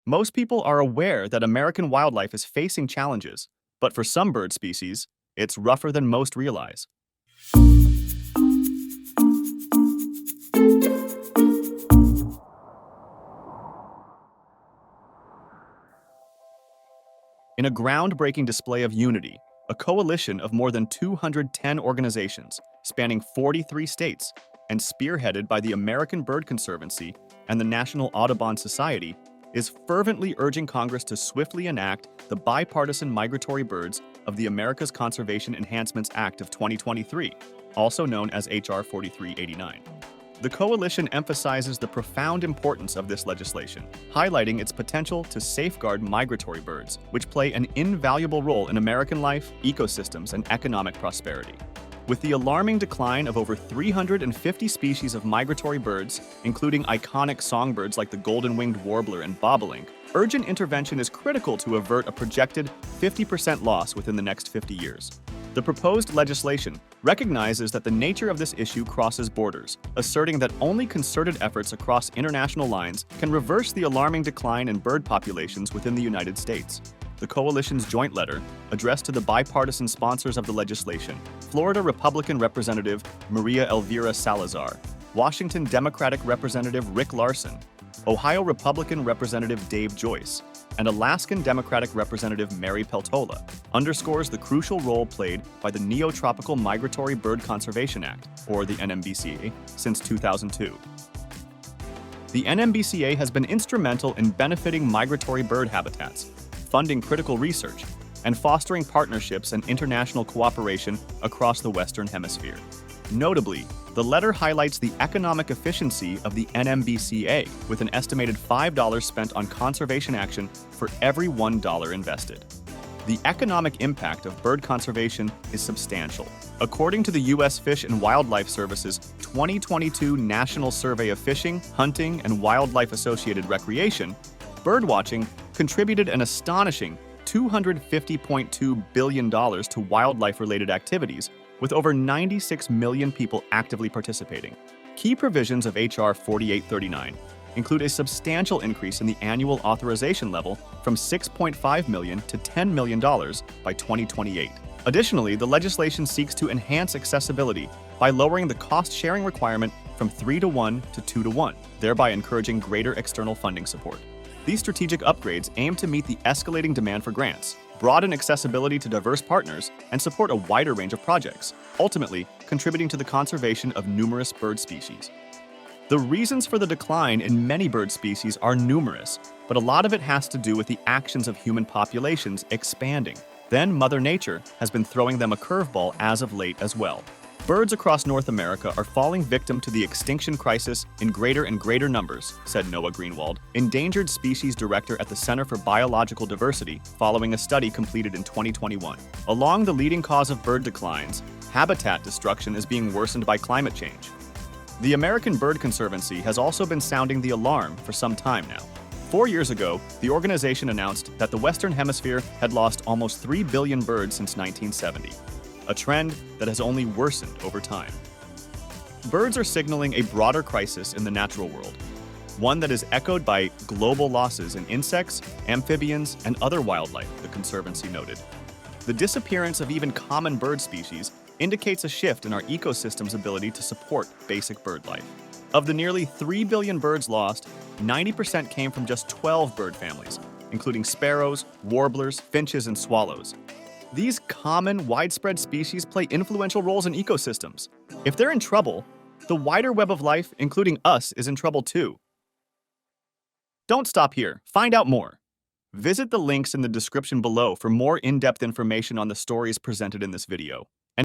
Most people are aware that American wildlife is facing challenges, but for some bird species, it's rougher than most realize. In a groundbreaking display of unity, a coalition of more than 210 organizations spanning 43 states and spearheaded by the American Bird Conservancy and the National Audubon Society is fervently urging Congress to swiftly enact the bipartisan Migratory Birds of the Americas Conservation Enhancements Act of 2023, also known as H.R. 4389. The coalition emphasizes the profound importance of this legislation, highlighting its potential to safeguard migratory birds, which play an invaluable role in American life, ecosystems, and economic prosperity. With the alarming decline of over 350 species of migratory birds, including iconic songbirds like the golden-winged warbler and bobolink, urgent intervention is critical to avert a projected 50% loss within the next 50 years. The proposed legislation recognizes that the nature of this issue crosses borders, asserting that only concerted efforts across international lines can reverse the alarming decline in bird populations within the United States. The coalition's joint letter, addressed to the bipartisan sponsors of the legislation, Florida Republican Representative Maria Elvira Salazar, Washington Democratic Representative Rick Larson, Ohio Republican Representative Dave Joyce, and Alaskan Democratic Representative Mary Peltola, underscores the crucial role played by the Neotropical Migratory Bird Conservation Act, or the NMBCA, since 2002. The NMBCA has been instrumental in benefiting migratory bird habitats, funding critical research, and fostering partnerships and international cooperation across the Western Hemisphere. Notably, the letter highlights the economic efficiency of the NMBCA, with an estimated $5 spent on conservation action for every $1 invested. The economic impact of bird conservation is substantial. According to the U.S. Fish and Wildlife Service's 2022 National Survey of Fishing, Hunting, and Wildlife-Associated Recreation, birdwatching contributed an astonishing $250.2 billion to wildlife-related activities, with over 96 million people actively participating. Key provisions of H.R. 4839 include a substantial increase in the annual authorization level from $6.5 million to $10 million by 2028. Additionally, the legislation seeks to enhance accessibility by lowering the cost-sharing requirement from 3-to-1 to 2-to-1, thereby encouraging greater external funding support. These strategic upgrades aim to meet the escalating demand for grants, broaden accessibility to diverse partners, and support a wider range of projects, ultimately contributing to the conservation of numerous bird species. The reasons for the decline in many bird species are numerous, but a lot of it has to do with the actions of human populations expanding. Then Mother Nature has been throwing them a curveball as of late as well. Birds across North America are falling victim to the extinction crisis in greater and greater numbers, said Noah Greenwald, Endangered Species Director at the Center for Biological Diversity, following a study completed in 2021. Along the leading cause of bird declines, habitat destruction is being worsened by climate change. The American Bird Conservancy has also been sounding the alarm for some time now. 4 years ago, the organization announced that the Western Hemisphere had lost almost 3 billion birds since 1970. A trend that has only worsened over time. Birds are signaling a broader crisis in the natural world, one that is echoed by global losses in insects, amphibians, and other wildlife, the Conservancy noted. The disappearance of even common bird species indicates a shift in our ecosystem's ability to support basic bird life. Of the nearly 3 billion birds lost, 90% came from just 12 bird families, including sparrows, warblers, finches, and swallows. These common, widespread species play influential roles in ecosystems. If they're in trouble, the wider web of life, including us, is in trouble too. Don't stop here. Find out more. Visit the links in the description below for more in-depth information on the stories presented in this video.